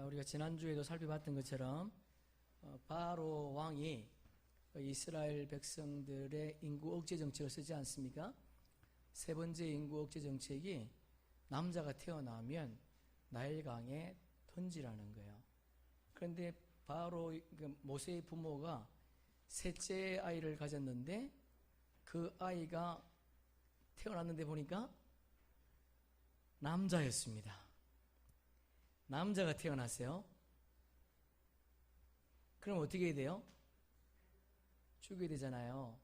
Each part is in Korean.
우리가 지난주에도 살펴봤던 것처럼 바로 왕이 이스라엘 백성들의 인구 억제 정책을 쓰지 않습니까? 세 번째 인구 억제 정책이 남자가 태어나면 나일강에 던지라는 거예요. 그런데 바로 모세의 부모가 셋째 아이를 가졌는데 그 아이가 태어났는데 보니까 남자였습니다. 남자가 태어났어요. 그럼 어떻게 해야 돼요? 죽여야 되잖아요.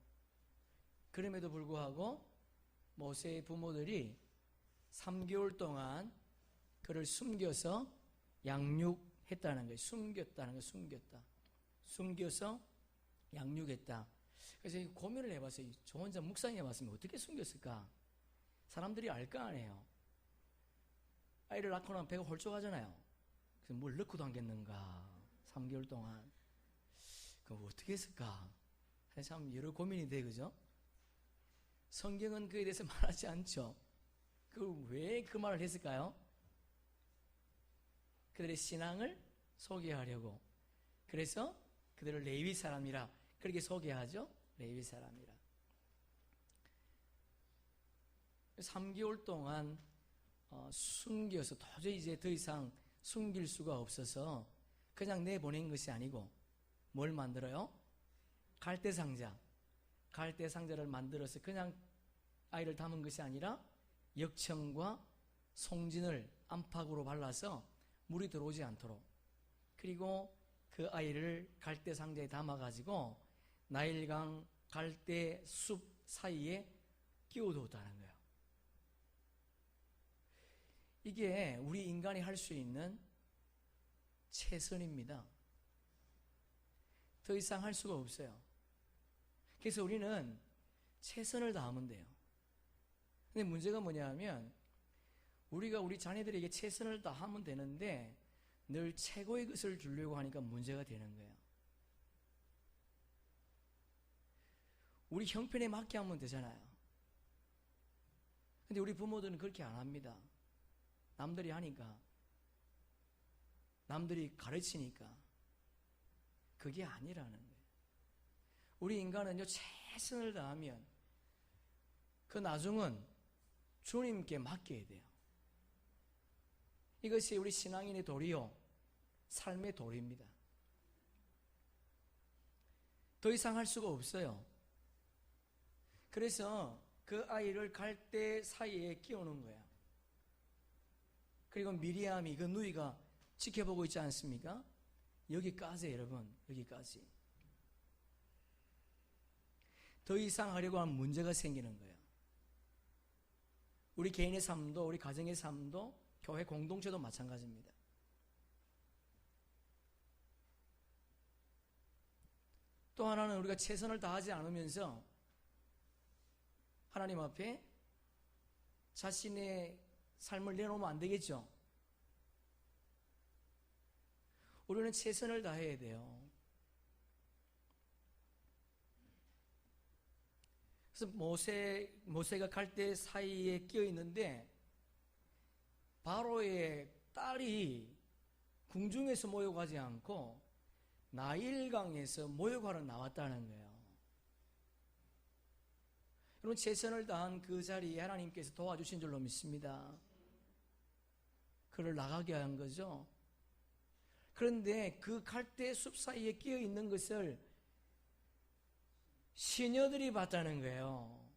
그럼에도 불구하고 모세의 부모들이 3개월 동안 그를 숨겨서 양육했다는 거예요. 숨겼다는 거예요. 숨겨서 양육했다. 그래서 고민을 해봤어요. 저 혼자 묵상해 봤으면 어떻게 숨겼을까? 사람들이 알 거 아니에요. 아이를 낳고 나면 배가 홀쭉하잖아요. 그래서 뭘 넣고도 안겠는가? 3개월 동안. 그럼 어떻게 했을까? 참 여러 고민이 돼, 그죠? 성경은 그에 대해서 말하지 않죠. 왜 그 말을 했을까요? 그들의 신앙을 소개하려고. 그래서 그들을 레위 사람이라 그렇게 소개하죠. 레위 사람이라. 3개월 동안 숨겨서 도저히 이제 더 이상 숨길 수가 없어서 그냥 내보낸 것이 아니고 뭘 만들어요? 갈대상자. 갈대상자를 만들어서 그냥 아이를 담은 것이 아니라 역청과 송진을 안팎으로 발라서 물이 들어오지 않도록, 그리고 그 아이를 갈대상자에 담아가지고 나일강 갈대숲 사이에 끼워두었다는 거예요. 이게 우리 인간이 할 수 있는 최선입니다. 더 이상 할 수가 없어요. 그래서 우리는 최선을 다하면 돼요. 근데 문제가 뭐냐면 우리가 우리 자녀들에게 최선을 다하면 되는데 늘 최고의 것을 주려고 하니까 문제가 되는 거예요. 우리 형편에 맞게 하면 되잖아요. 근데 우리 부모들은 그렇게 안 합니다. 남들이 하니까, 남들이 가르치니까. 그게 아니라는 거예요. 우리 인간은요, 최선을 다하면 그 나중은 주님께 맡겨야 돼요. 이것이 우리 신앙인의 도리요, 삶의 도리입니다. 더 이상 할 수가 없어요. 그래서 그 아이를 갈대 사이에 끼우는 거예요. 그리고 미리암이, 그 누이가 지켜보고 있지 않습니까? 여기까지, 여러분, 여기까지. 더 이상 하려고 하면 문제가 생기는 거예요. 우리 개인의 삶도, 우리 가정의 삶도, 교회 공동체도 마찬가지입니다. 또 하나는 우리가 최선을 다하지 않으면서 하나님 앞에 자신의 삶을 내놓으면 안 되겠죠. 우리는 최선을 다해야 돼요. 그래서 모세가 갈대 사이에 끼어 있는데 바로의 딸이 궁중에서 모욕하지 않고 나일강에서 모욕하러 나왔다는 거예요. 여러분, 최선을 다한 그 자리에 하나님께서 도와주신 줄로 믿습니다. 그를 나가게 한 거죠. 그런데 그 갈대 숲 사이에 끼어 있는 것을 시녀들이 봤다는 거예요.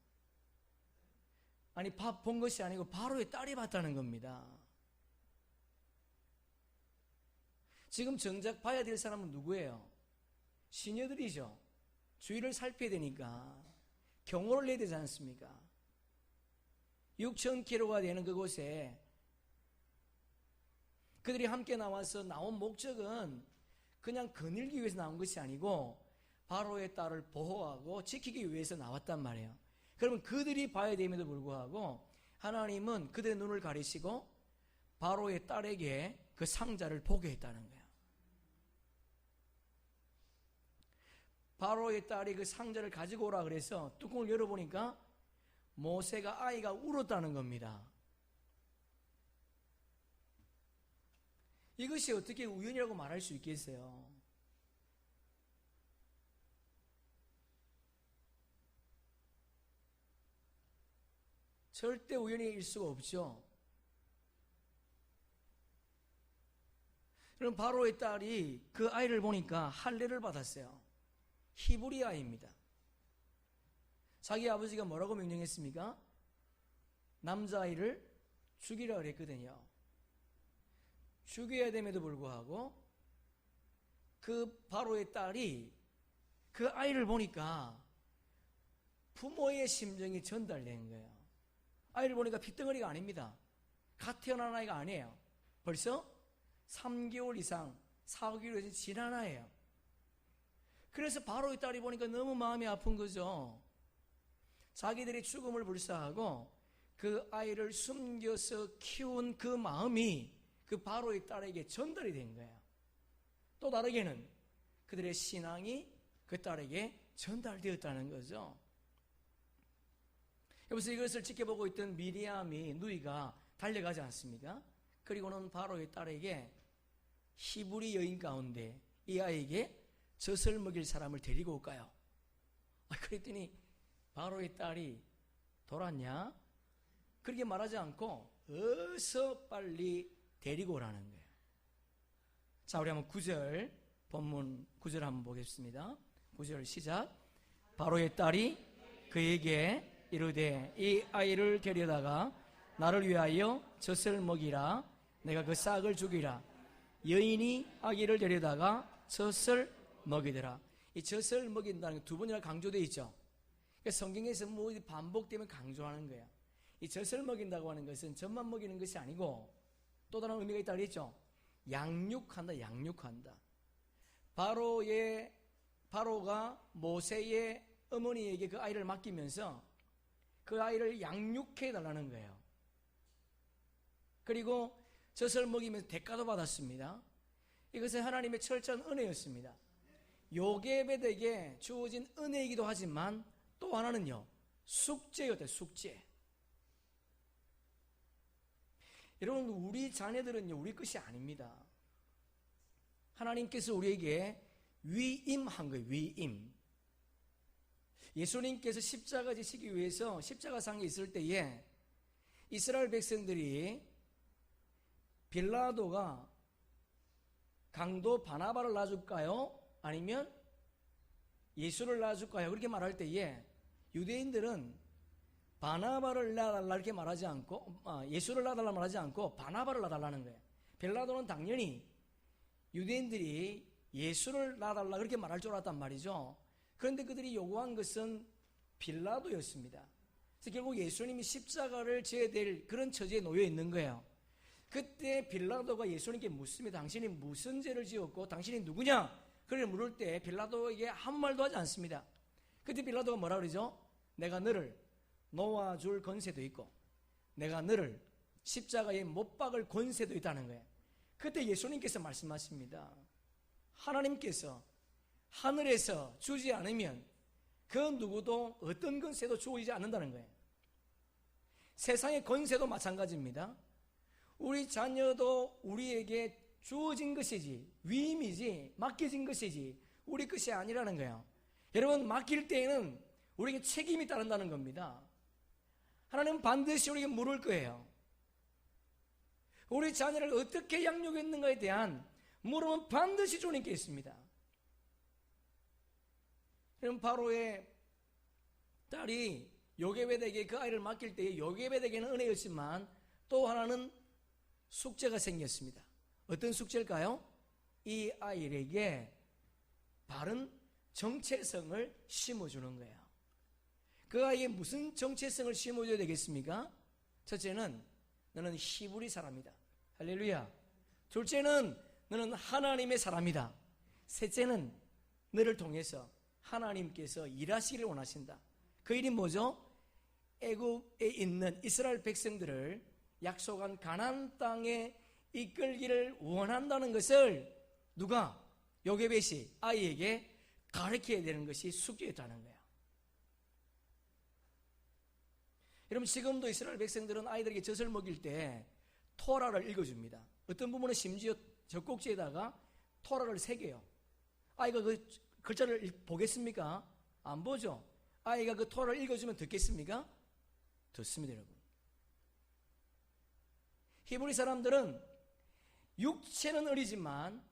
아니, 본 것이 아니고 바로의 딸이 봤다는 겁니다. 지금 정작 봐야 될 사람은 누구예요? 시녀들이죠. 주위를 살펴야 되니까 경호를 해야 되지 않습니까? 6,000km가 되는 그곳에 그들이 함께 나와서 나온 목적은 그냥 거닐기 위해서 나온 것이 아니고 바로의 딸을 보호하고 지키기 위해서 나왔단 말이에요. 그러면 그들이 봐야 됨에도 불구하고 하나님은 그들의 눈을 가리시고 바로의 딸에게 그 상자를 보게 했다는 거예요. 바로의 딸이 그 상자를 가지고 오라 그래서 뚜껑을 열어보니까 모세가 아이가 울었다는 겁니다. 이것이 어떻게 우연이라고 말할 수 있겠어요? 절대 우연일 수가 없죠. 그럼 바로의 딸이 그 아이를 보니까 할례를 받았어요. 히브리 아이입니다. 자기 아버지가 뭐라고 명령했습니까? 남자아이를 죽이라 그랬거든요. 죽여야 됨에도 불구하고 그 바로의 딸이 그 아이를 보니까 부모의 심정이 전달된 거예요. 아이를 보니까 핏덩어리가 아닙니다. 갓 태어난 아이가 아니에요. 벌써 3개월 이상, 4개월 이상 지난 아이예요. 그래서 바로의 딸이 보니까 너무 마음이 아픈 거죠. 자기들의 죽음을 불사하고 그 아이를 숨겨서 키운 그 마음이 그 바로의 딸에게 전달이 된 거예요. 또 다르게는 그들의 신앙이 그 딸에게 전달되었다는 거죠. 여기서 이것을 지켜보고 있던 미리암이 누이가 달려가지 않습니까? 그리고는 바로의 딸에게 히브리 여인 가운데 이 아이에게 젖을 먹일 사람을 데리고 올까요? 그랬더니 바로의 딸이 돌았냐? 그렇게 말하지 않고 어서 빨리 데리고 오라는 거예요. 자, 우리 한번 9절 본문 9절 한번 보겠습니다. 9절 시작. 바로의 딸이 그에게 이르되 이 아이를 데려다가 나를 위하여 젖을 먹이라. 내가 그 싹을 죽이라. 여인이 아기를 데려다가 젖을 먹이더라. 이 젖을 먹인다는 게 두 번이나 강조되어 있죠. 그러니까 성경에서 뭐 반복되면 강조하는 거예요. 이 젖을 먹인다고 하는 것은 젖만 먹이는 것이 아니고 또 다른 의미가 있다고 했죠. 양육한다, 양육한다. 바로가 모세의 어머니에게 그 아이를 맡기면서 그 아이를 양육해 달라는 거예요. 그리고 젖을 먹이면서 대가도 받았습니다. 이것은 하나님의 철저한 은혜였습니다. 요게벳에게 주어진 은혜이기도 하지만 또 하나는요, 숙제였대요. 숙제. 여러분, 우리 자녀들은요, 우리 것이 아닙니다. 하나님께서 우리에게 위임한 거예요. 위임. 예수님께서 십자가 지시기 위해서 십자가상에 있을 때에 이스라엘 백성들이 빌라도가 강도 바나바를 놔줄까요? 아니면 예수를 놔줄까요? 그렇게 말할 때에 유대인들은 바나바를 놔달라 이렇게 말하지 않고 예수를 놔달라 말하지 않고 바나바를 놔달라는 거예요. 빌라도는 당연히 유대인들이 예수를 놔달라 그렇게 말할 줄 알았단 말이죠. 그런데 그들이 요구한 것은 빌라도였습니다. 그래서 결국 예수님이 십자가를 져야 될 그런 처지에 놓여 있는 거예요. 그때 빌라도가 예수님께 묻습니다. 당신이 무슨 죄를 지었고 당신이 누구냐? 그를 물을 때 빌라도에게 아무 말도 하지 않습니다. 그때 빌라도가 뭐라 그러죠? 내가 너를 놓아줄 권세도 있고 내가 너를 십자가에 못 박을 권세도 있다는 거예요. 그때 예수님께서 말씀하십니다. 하나님께서 하늘에서 주지 않으면 그 누구도 어떤 권세도 주어지지 않는다는 거예요. 세상의 권세도 마찬가지입니다. 우리 자녀도 우리에게 주어진 것이지 위임이지 맡겨진 것이지 우리 것이 아니라는 거예요. 여러분, 맡길 때에는 우리에게 책임이 따른다는 겁니다. 하나님은 반드시 우리에게 물을 거예요. 우리 자녀를 어떻게 양육했는가에 대한 물음은 반드시 주님께 있습니다. 그럼 바로의 딸이 요게벳에게 그 아이를 맡길 때에 요게벳에게는 은혜였지만 또 하나는 숙제가 생겼습니다. 어떤 숙제일까요? 이 아이에게 바른 정체성을 심어주는 거예요. 그 아이에 무슨 정체성을 심어줘야 되겠습니까? 첫째는 너는 히브리 사람이다. 할렐루야. 둘째는 너는 하나님의 사람이다. 셋째는 너를 통해서 하나님께서 일하시기를 원하신다. 그 일이 뭐죠? 애굽에 있는 이스라엘 백성들을 약속한 가나안 땅에 이끌기를 원한다는 것을 누가? 요게벳이 아이에게 가르쳐야 되는 것이 숙제였다는 거예요. 여러분, 지금도 이스라엘 백성들은 아이들에게 젖을 먹일 때 토라를 읽어줍니다. 어떤 부분은 심지어 젖꼭지에다가 토라를 새겨요. 아이가 그 글자를 보겠습니까? 안 보죠. 아이가 그 토라를 읽어주면 듣겠습니까? 듣습니다, 여러분. 히브리 사람들은 육체는 어리지만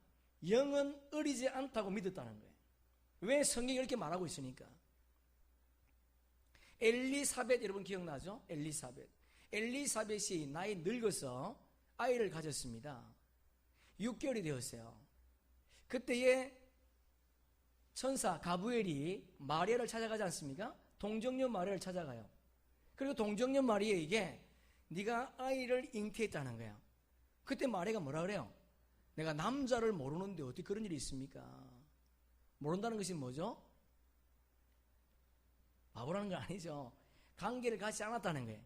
영은 어리지 않다고 믿었다는 거예요. 왜? 성경이 이렇게 말하고 있으니까. 엘리사벳, 여러분 기억나죠? 엘리사벳이 나이 늙어서 아이를 가졌습니다. 6개월이 되었어요. 그때에 천사 가브엘이 마리아를 찾아가지 않습니까? 동정녀 마리아를 찾아가요. 그리고 동정녀 마리아에게 네가 아이를 잉태했다는 거야. 그때 마리아가 뭐라 그래요? 내가 남자를 모르는데 어떻게 그런 일이 있습니까? 모른다는 것이 뭐죠? 바보라는 거 아니죠. 관계를 갖지 않았다는 거예요.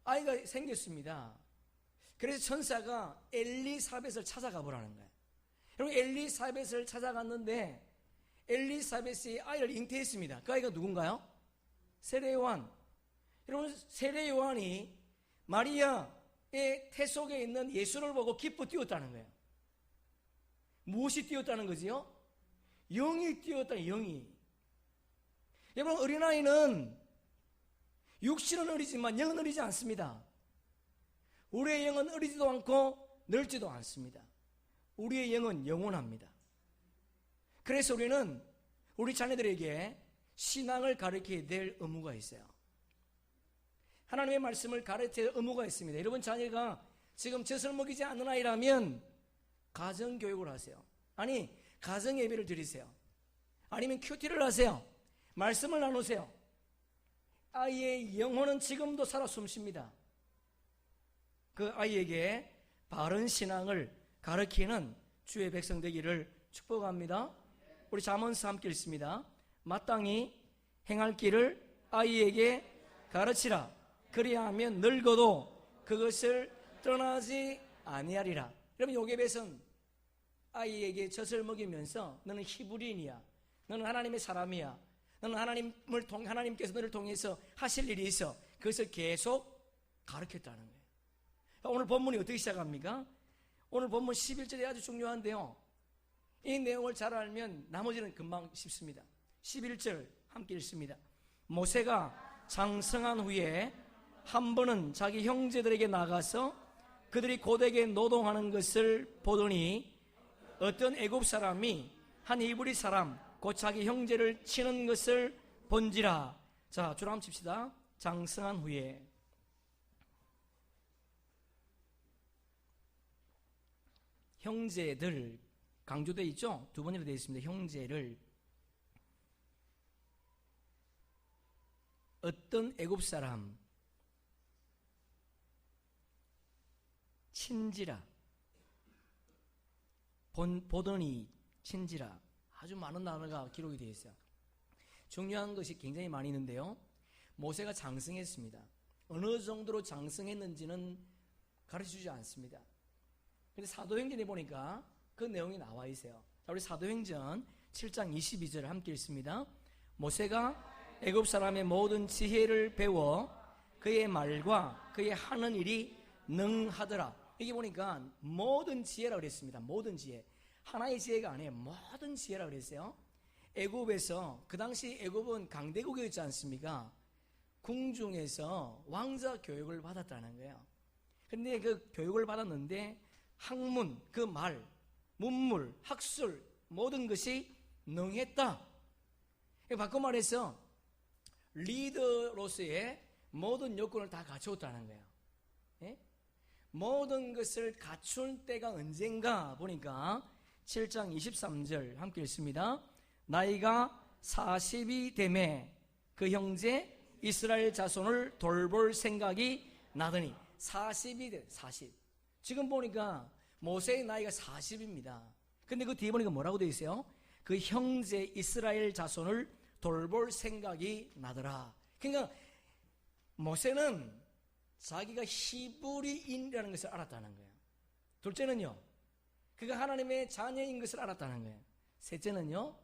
아이가 생겼습니다. 그래서 천사가 엘리사벳을 찾아가 보라는 거예요. 여러분, 엘리사벳을 찾아갔는데 엘리사벳이 아이를 잉태했습니다. 그 아이가 누군가요? 세례요한. 여러분, 세례요한이 마리아의 태 속에 있는 예수를 보고 기뻐 뛰었다는 거예요. 무엇이 뛰었다는 거지요? 영이 뛰었다, 영이. 여러분, 어린아이는 육신은 어리지만 영은 어리지 않습니다. 우리의 영은 어리지도 않고 늙지도 않습니다. 우리의 영은 영원합니다. 그래서 우리는 우리 자녀들에게 신앙을 가르쳐야 될 의무가 있어요. 하나님의 말씀을 가르쳐야 될 의무가 있습니다. 여러분 자녀가 지금 젖을 먹이지 않는 아이라면 가정교육을 하세요. 아니, 가정예배를 드리세요. 아니면 큐티를 하세요. 말씀을 나누세요. 아이의 영혼은 지금도 살아 숨쉽니다. 그 아이에게 바른 신앙을 가르치는 주의 백성 되기를 축복합니다. 우리 잠언서 함께 읽습니다. 마땅히 행할 길을 아이에게 가르치라. 그리하면 늙어도 그것을 떠나지 아니하리라. 여러분, 요괴벳은 아이에게 젖을 먹이면서 너는 히브리인이야, 너는 하나님의 사람이야, 너는 하나님께서 너를 통해서 하실 일이 있어, 그것을 계속 가르쳤다는 거예요. 오늘 본문이 어떻게 시작합니까? 오늘 본문 11절이 아주 중요한데요, 이 내용을 잘 알면 나머지는 금방 쉽습니다. 11절 함께 읽습니다. 모세가 장성한 후에 한 번은 자기 형제들에게 나가서 그들이 고되게 노동하는 것을 보더니 어떤 애굽 사람이 한 히브리 사람 곧 자기 형제를 치는 것을 본지라. 자, 줄 한번 칩시다. 장성한 후에. 형제들 강조되어 있죠? 두 번이나 되어 있습니다. 형제를. 어떤 애굽 사람 친지라. 보더니 친지라. 아주 많은 단어가 기록이 되어 있어요. 중요한 것이 굉장히 많이 있는데요, 모세가 장성했습니다. 어느 정도로 장성했는지는 가르쳐주지 않습니다. 근데 사도행전에 보니까 그 내용이 나와 있어요. 자, 우리 사도행전 7장 22절을 함께 읽습니다. 모세가 애굽 사람의 모든 지혜를 배워 그의 말과 그의 하는 일이 능하더라. 여기 보니까 모든 지혜라고 그랬습니다. 모든 지혜. 하나의 지혜가 아니에요. 모든 지혜라고 그랬어요. 애굽에서, 그 당시 애굽은 강대국이었지 않습니까? 궁중에서 왕자 교육을 받았다는 거예요. 근데 그 교육을 받았는데 학문, 그 말, 문물, 학술 모든 것이 능했다. 바꿔 말해서 리더로서의 모든 요건을 다 갖추었다는 거예요. 예? 모든 것을 갖춘 때가 언젠가 보니까 7장 23절 함께 읽습니다. 나이가 40이 되매 그 형제 이스라엘 자손을 돌볼 생각이 나더니. 40이 돼, 40. 지금 보니까 모세의 나이가 40입니다. 근데 그 뒤에 보니까 뭐라고 되어 있어요? 그 형제 이스라엘 자손을 돌볼 생각이 나더라. 그러니까 모세는 자기가 히브리인이라는 것을 알았다는 거예요. 둘째는요, 그가 하나님의 자녀인 것을 알았다는 거예요. 셋째는요,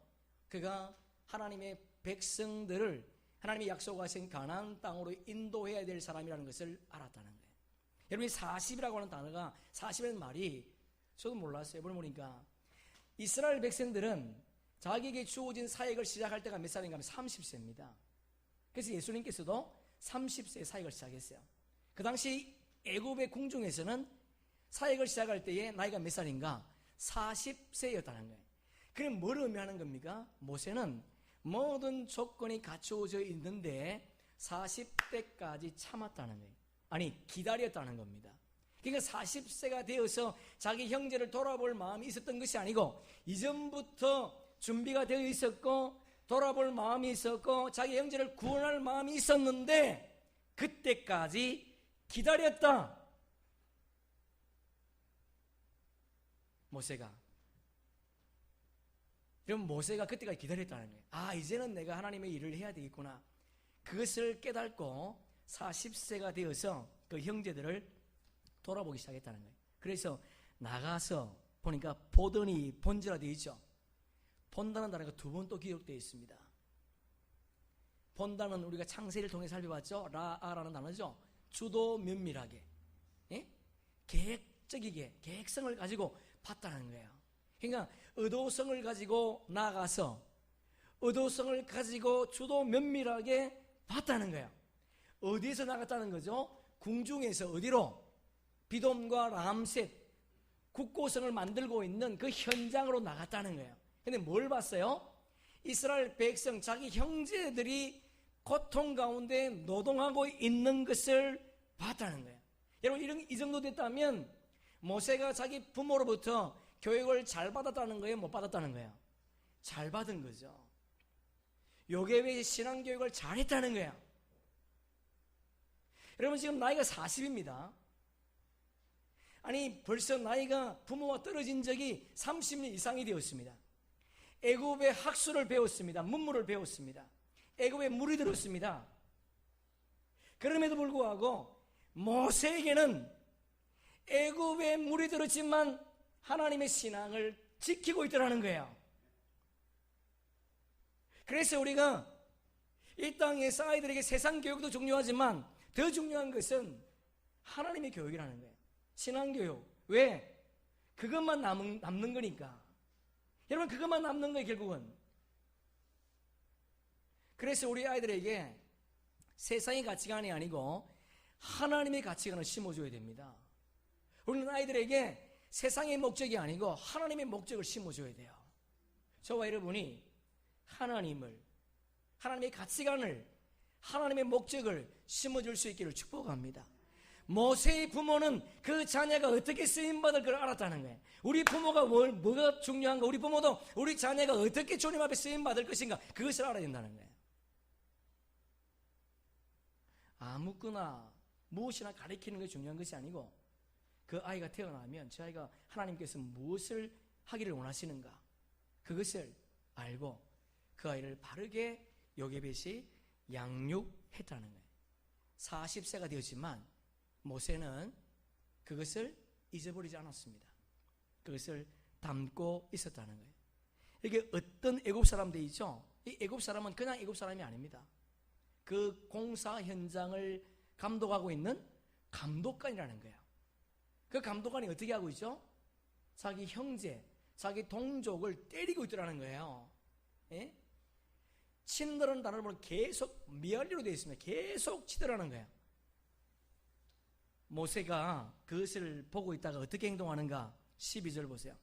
그가 하나님의 백성들을 하나님이 약속하신 가나안 땅으로 인도해야 될 사람이라는 것을 알았다는 거예요. 여러분, 40이라고 하는 단어가, 40이라는 말이 저도 몰랐어요. 이번에 보니까 이스라엘 백성들은 자기에게 주어진 사역을 시작할 때가 몇 살인가 하면 30세입니다. 그래서 예수님께서도 30세에 사역을 시작했어요. 그 당시 애굽의 궁중에서는 사역을 시작할 때에 나이가 몇 살인가? 40세였다는 거예요. 그럼 뭘 의미하는 겁니까? 모세는 모든 조건이 갖추어져 있는데 40대까지 참았다는 거예요. 아니, 기다렸다는 겁니다. 그러니까 40세가 되어서 자기 형제를 돌아볼 마음이 있었던 것이 아니고 이전부터 준비가 되어 있었고 돌아볼 마음이 있었고 자기 형제를 구원할 마음이 있었는데 그때까지 기다렸다. 모세가. 그럼 모세가 그때까지 기다렸다는 거예요. 아, 이제는 내가 하나님의 일을 해야 되겠구나. 그것을 깨닫고 40세가 되어서 그 형제들을 돌아보기 시작했다는 거예요. 그래서 나가서 보니까 보더니 본지라 되어 있죠. 본다는 단어가 두 번 또 기록되어 있습니다. 본다는 우리가 창세를 통해 살펴봤죠. 라아라는 단어죠. 주도 면밀하게, 계획적이게, 계획성을 가지고 봤다는 거예요. 그러니까 의도성을 가지고 나가서 의도성을 가지고 주도 면밀하게 봤다는 거예요. 어디에서 나갔다는 거죠? 궁중에서 어디로? 비돔과 람셋 국고성을 만들고 있는 그 현장으로 나갔다는 거예요. 근데 뭘 봤어요? 이스라엘 백성, 자기 형제들이 고통 가운데 노동하고 있는 것을 봤다는 거예요. 여러분, 이 정도 됐다면 모세가 자기 부모로부터 교육을 잘 받았다는 거예요? 못 받았다는 거예요? 잘 받은 거죠. 요괴의 신앙교육을 잘 했다는 거예요. 여러분, 지금 나이가 40입니다. 아니, 벌써 나이가 부모와 떨어진 적이 30년 이상이 되었습니다. 애굽의 학술을 배웠습니다. 문물을 배웠습니다. 애굽에 물이 들었습니다. 그럼에도 불구하고 모세에게는 애굽에 물이 들었지만 하나님의 신앙을 지키고 있더라는 거예요. 그래서 우리가 이 땅에서 아이들에게 세상 교육도 중요하지만 더 중요한 것은 하나님의 교육이라는 거예요. 신앙교육. 왜? 그것만 남는 거니까. 여러분, 그것만 남는 거예요, 결국은. 그래서 우리 아이들에게 세상의 가치관이 아니고 하나님의 가치관을 심어줘야 됩니다. 우리는 아이들에게 세상의 목적이 아니고 하나님의 목적을 심어줘야 돼요. 저와 여러분이 하나님의 가치관을, 하나님의 목적을 심어줄 수 있기를 축복합니다. 모세의 부모는 그 자녀가 어떻게 쓰임받을 걸 알았다는 거예요. 우리 부모가 뭐가 중요한가? 우리 부모도 우리 자녀가 어떻게 주님 앞에 쓰임받을 것인가? 그것을 알아야 된다는 거예요. 아무거나 무엇이나 가르치는 것이 중요한 것이 아니고 그 아이가 태어나면 저 아이가 하나님께서 무엇을 하기를 원하시는가? 그것을 알고 그 아이를 바르게 요게벳이 양육했다는 거예요. 40세가 되었지만 모세는 그것을 잊어버리지 않았습니다. 그것을 담고 있었다는 거예요. 이게 어떤 애굽 사람들이 있죠? 이 애굽 사람은 그냥 애굽 사람이 아닙니다. 그 공사 현장을 감독하고 있는 감독관이라는 거예요. 그 감독관이 어떻게 하고 있죠? 자기 형제, 자기 동족을 때리고 있더라는 거예요. 예? 친다는 단어를 보면 계속 미알리로 되어 있습니다. 계속 치더라는 거예요. 모세가 그것을 보고 있다가 어떻게 행동하는가? 12절 보세요.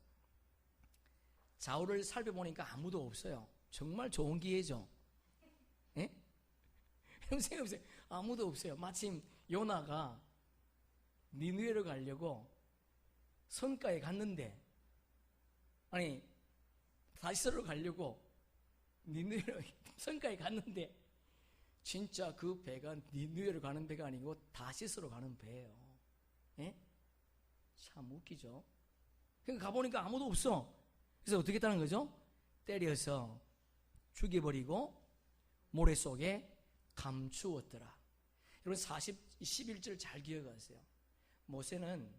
좌우를 살펴보니까 아무도 없어요. 정말 좋은 기회죠. 예? 생각해보세요. 아무도 없어요. 마침 요나가 니느웨로 가려고 선가에 갔는데, 아니 다시스로 가려고 니느웨로 선가에 갔는데 진짜 그 배가 니느웨로 가는 배가 아니고 다시스로 가는 배예요. 예? 참 웃기죠. 그러니까 가보니까 아무도 없어. 그래서 어떻게 했다는 거죠? 때려서 죽여버리고 모래 속에 감추었더라. 여러분 11절 잘 기억하세요. 모세는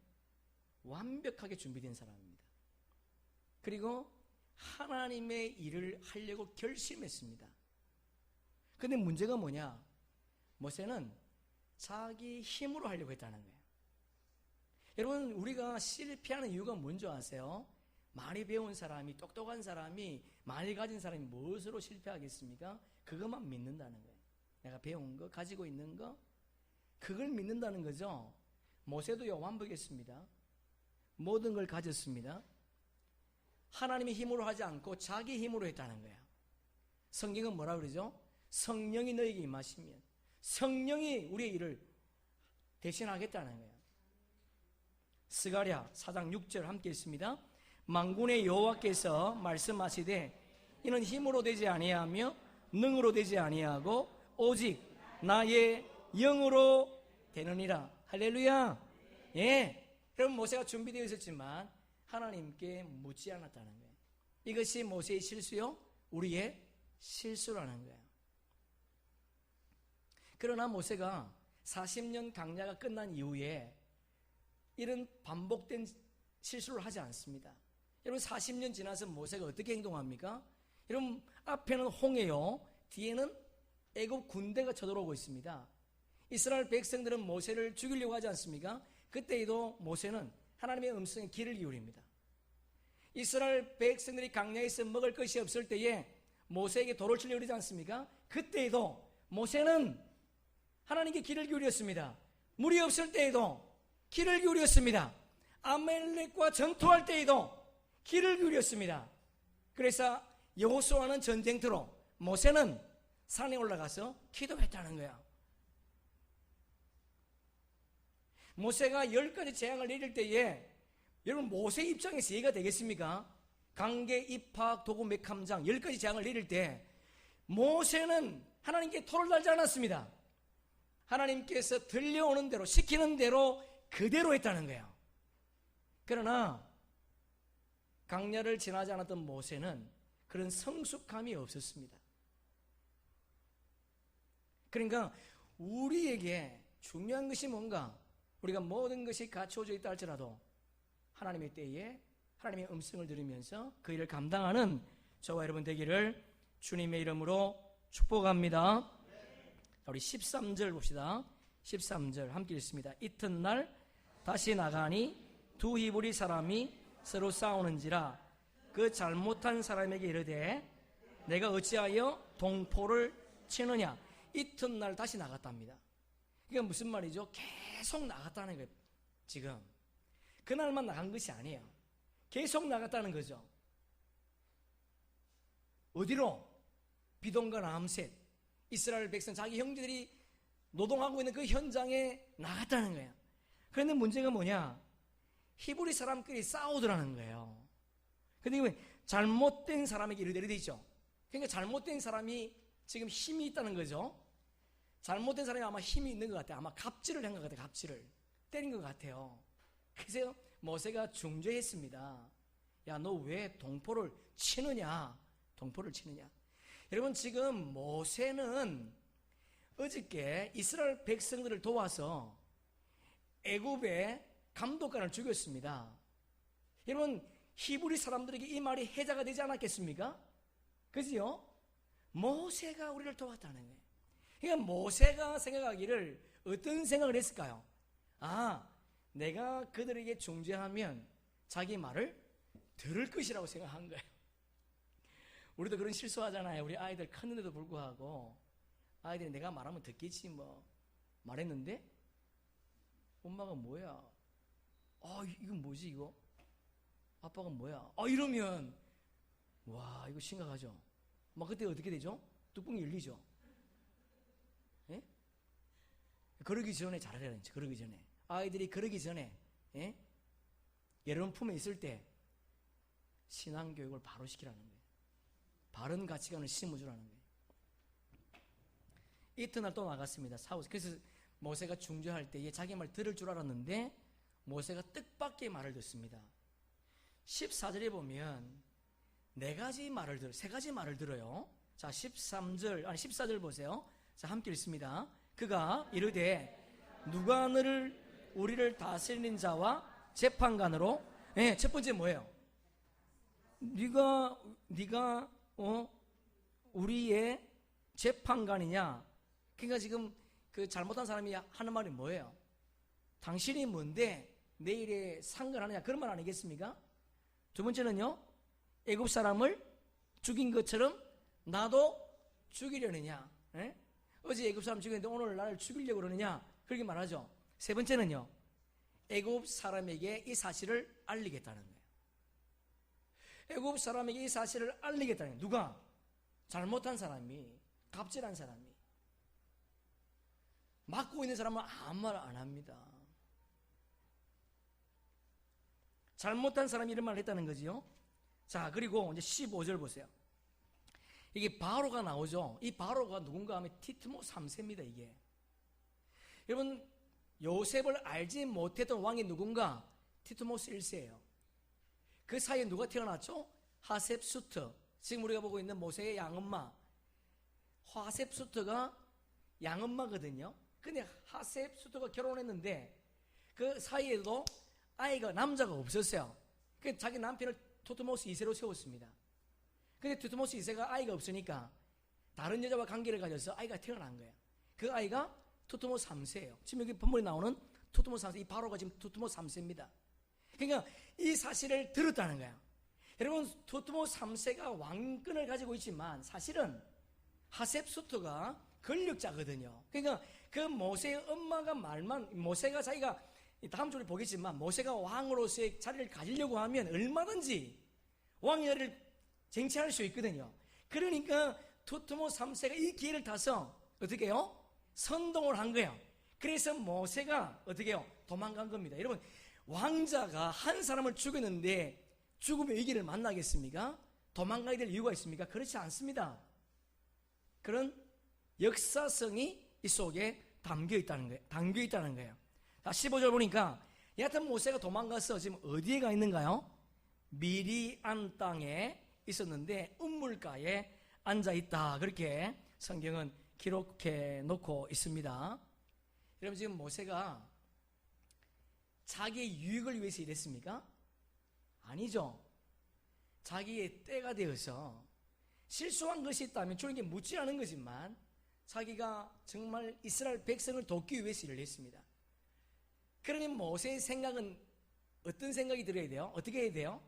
완벽하게 준비된 사람입니다. 그리고 하나님의 일을 하려고 결심했습니다. 근데 문제가 뭐냐? 모세는 자기 힘으로 하려고 했다는 거예요. 여러분, 우리가 실패하는 이유가 뭔지 아세요? 많이 배운 사람이, 똑똑한 사람이, 많이 가진 사람이 무엇으로 실패하겠습니까? 그것만 믿는다는 거예요. 내가 배운 거, 가지고 있는 거, 그걸 믿는다는 거죠. 모세도요, 완벽했습니다. 모든 걸 가졌습니다. 하나님의 힘으로 하지 않고 자기 힘으로 했다는 거예요. 성경은 뭐라 그러죠? 성령이 너에게 임하시면 성령이 우리의 일을 대신하겠다는 거예요. 스가랴 4장 6절 함께 있습니다. 만군의 여호와께서 말씀하시되 이는 힘으로 되지 아니하며 능으로 되지 아니하고 오직 나의 영으로 되느니라. 할렐루야. 예, 여러분, 모세가 준비되어 있었지만 하나님께 묻지 않았다는 거예요. 이것이 모세의 실수요, 우리의 실수라는 거예요. 그러나 모세가 40년 강야가 끝난 이후에 이런 반복된 실수를 하지 않습니다. 여러분, 40년 지나서 모세가 어떻게 행동합니까? 여러분, 앞에는 홍해요, 뒤에는 애굽 군대가 쳐들어오고 있습니다. 이스라엘 백성들은 모세를 죽이려고 하지 않습니까? 그때에도 모세는 하나님의 음성에 귀를 기울입니다. 이스라엘 백성들이 강야에서 먹을 것이 없을 때에 모세에게 돌을 치려고 그러지 않습니까? 그때에도 모세는 하나님께 귀를 기울였습니다. 물이 없을 때에도 귀를 기울였습니다. 아말렉과 전투할 때에도 귀를 기울였습니다. 그래서 여호수아는 전쟁터로, 모세는 산에 올라가서 기도했다는 거야. 모세가 10가지 재앙을 내릴 때에 여러분, 모세 입장에서 이해가 되겠습니까? 강계, 입학, 도구, 맥함장 10가지 재앙을 내릴 때 모세는 하나님께 토를 달지 않았습니다. 하나님께서 들려오는 대로, 시키는 대로 그대로 했다는 거예요. 그러나 강야를 지나지 않았던 모세는 그런 성숙함이 없었습니다. 그러니까 우리에게 중요한 것이 뭔가, 우리가 모든 것이 갖추어져 있다 할지라도 하나님의 때에 하나님의 음성을 들으면서 그 일을 감당하는 저와 여러분 되기를 주님의 이름으로 축복합니다. 우리 13절 봅시다. 13절 함께 읽습니다. 이튿날 다시 나가니 두 히브리 사람이 서로 싸우는지라 그 잘못한 사람에게 이르되 내가 어찌하여 동포를 치느냐. 이튿날 다시 나갔답니다. 이게 무슨 말이죠? 계속 나갔다는 거예요. 지금 그날만 나간 것이 아니에요. 계속 나갔다는 거죠. 어디로? 비동과 람셋, 이스라엘 백성, 자기 형제들이 노동하고 있는 그 현장에 나갔다는 거예요. 그런데 문제가 뭐냐? 히브리 사람끼리 싸우더라는 거예요. 근데 왜 잘못된 사람에게 이르되 있죠. 그러니까 잘못된 사람이 지금 힘이 있다는 거죠. 잘못된 사람이 아마 힘이 있는 것 같아요. 아마 갑질을 한 것 같아요. 갑질을 때린 것 같아요. 그래서 모세가 중재했습니다. 야, 너 왜 동포를 치느냐? 동포를 치느냐? 여러분, 지금 모세는 어저께 이스라엘 백성들을 도와서 애굽의 감독관을 죽였습니다. 여러분, 히브리 사람들에게 이 말이 해자가 되지 않았겠습니까? 그지요? 모세가 우리를 도왔다는 거예요. 그러니까 모세가 생각하기를 어떤 생각을 했을까요? 아, 내가 그들에게 중재하면 자기 말을 들을 것이라고 생각한 거예요. 우리도 그런 실수하잖아요. 우리 아이들 컸는데도 불구하고 아이들이 내가 말하면 듣겠지 뭐 말했는데 엄마가 뭐야? 이건 뭐지 이거? 아빠가 뭐야? 이러면 와, 이거 심각하죠. 막 그때 어떻게 되죠? 뚜껑이 열리죠. 예? 그러기 전에 잘하라는 거죠. 그러기 전에 아이들이 그러기 전에, 예? 여러분 품에 있을 때 신앙교육을 바로 시키라는 거예요. 바른 가치관을 심어주라는 거예요. 이튿날 또 나갔습니다. 그래서 모세가 중재할 때에 자기 말 들을 줄 알았는데 모세가 뜻밖의 말을 듣습니다. 14절에 보면 세 가지 말을 들어요. 자, 14절 보세요. 자, 함께 읽습니다. 그가 이르되 누가 우리를 다스리는 자와 재판관으로, 네, 첫 번째 뭐예요? 네가 우리의 재판관이냐? 그러니까 지금 그 잘못한 사람이 하는 말이 뭐예요? 당신이 뭔데 내일에 상관하느냐 그런 말 아니겠습니까? 두 번째는요, 애굽 사람을 죽인 것처럼 나도 죽이려느냐? 에? 어제 애굽 사람 죽였는데 오늘 나를 죽이려고 그러느냐? 그렇게 말하죠. 세 번째는요, 애굽 사람에게 이 사실을 알리겠다는 거예요. 애굽 사람에게 이 사실을 알리겠다는 거예요. 누가? 잘못한 사람이, 갑질한 사람이. 맡고 있는 사람은 아무 말 안 합니다. 잘못한 사람이 이런 말을 했다는 거지요. 자, 그리고 이제 15절 보세요. 이게 바로가 나오죠. 이 바로가 누군가 하면 티트모 3세입니다, 이게. 여러분, 요셉을 알지 못했던 왕이 누군가? 티트모스 1세예요. 그 사이에 누가 태어났죠? 하셉수트. 지금 우리가 보고 있는 모세의 양엄마. 하셉수트가 양엄마거든요. 근데 하셉수트가 결혼했는데 그 사이에도 아이가 남자가 없었어요. 그 자기 남편을 투트모스 2세로 세웠습니다. 근데 투트모스 2세가 아이가 없으니까 다른 여자와 관계를 가져서 아이가 태어난 거예요. 그 아이가 투트모스 3세예요. 지금 여기 본문에 나오는 투트모스 3세, 이 바로가 지금 투트모스 3세입니다. 그러니까 이 사실을 들었다는 거예요. 여러분, 투트모스 3세가 왕권을 가지고 있지만 사실은 하셉수트가 권력자거든요. 그러니까 그 모세의 엄마가 모세가 자기가 다음 주에 보겠지만 모세가 왕으로서의 자리를 가지려고 하면 얼마든지 왕의 자리를 쟁취할 수 있거든요. 그러니까 투트모스 3세가 이 기회를 타서 어떻게 해요? 선동을 한 거예요. 그래서 모세가 어떻게 해요? 도망간 겁니다. 여러분, 왕자가 한 사람을 죽였는데 죽음의 위기를 만나겠습니까? 도망가야 될 이유가 있습니까? 그렇지 않습니다. 그런 역사성이 이 속에 담겨 있다는 거예요. 자, 15절 보니까 여하튼 모세가 도망가서 지금 어디에 가 있는가요? 미리안 땅에 있었는데 우물가에 앉아 있다. 그렇게 성경은 기록해 놓고 있습니다. 여러분, 지금 모세가 자기의 유익을 위해서 일했습니까? 아니죠. 자기의 때가 되어서 실수한 것이 있다면 주님께 묻지 않은 거지만 자기가 정말 이스라엘 백성을 돕기 위해서 일을 했습니다. 그러니 모세의 생각은 어떤 생각이 들어야 돼요? 어떻게 해야 돼요?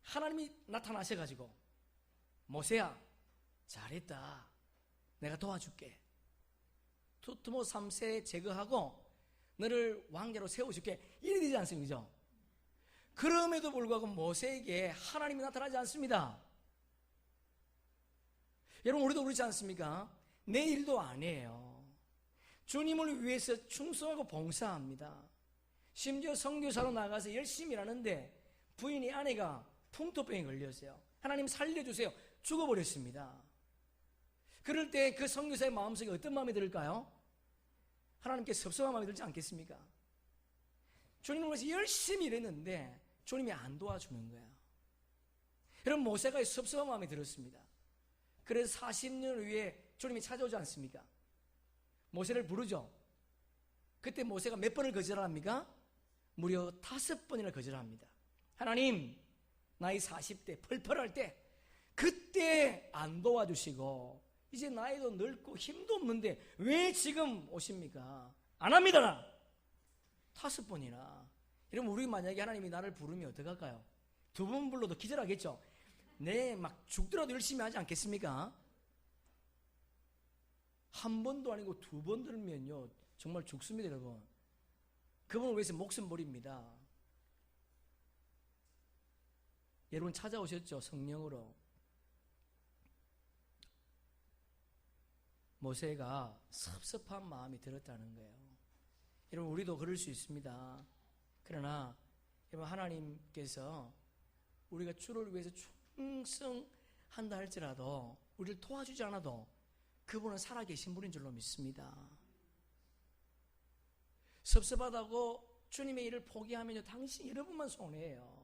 하나님이 나타나셔가지고 모세야, 잘했다. 내가 도와줄게. 투트모 3세 제거하고 너를 왕자로 세워줄게. 이래 되지 않습니까? 그럼에도 불구하고 모세에게 하나님이 나타나지 않습니다. 여러분, 우리도 그렇지 않습니까? 내 일도 안 해요. 주님을 위해서 충성하고 봉사합니다. 심지어 선교사로 나가서 열심히 일하는데 부인이, 아내가 풍토병에 걸렸어요. 하나님 살려주세요. 죽어버렸습니다. 그럴 때 그 선교사의 마음속에 어떤 마음이 들을까요? 하나님께 섭섭한 마음이 들지 않겠습니까? 주님을 위해서 열심히 일했는데 주님이 안 도와주는 거야. 여러분, 모세가 섭섭한 마음이 들었습니다. 그래서 40년 후에 주님이 찾아오지 않습니까? 모세를 부르죠. 그때 모세가 몇 번을 거절합니까? 무려 5번이나 거절합니다. 하나님, 나이 40대 펄펄할 때 그때 안 도와주시고 이제 나이도 늙고 힘도 없는데 왜 지금 오십니까? 안 합니다. 나 5번이나. 여러분, 우리 만약에 하나님이 나를 부르면 어떡할까요? 2번 불러도 기절하겠죠. 네, 막 죽더라도 열심히 하지 않겠습니까? 한 번도 아니고 2번 들면요 정말 죽습니다. 여러분, 그분을 위해서 목숨 버립니다. 여러분, 찾아오셨죠? 성령으로. 모세가 섭섭한 마음이 들었다는 거예요. 여러분, 우리도 그럴 수 있습니다. 그러나 여러분, 하나님께서 우리가 주를 위해서 충성한다 할지라도 우리를 도와주지 않아도 그분은 살아계신 분인 줄로 믿습니다. 섭섭하다고 주님의 일을 포기하면요 당신 여러분만 손해예요.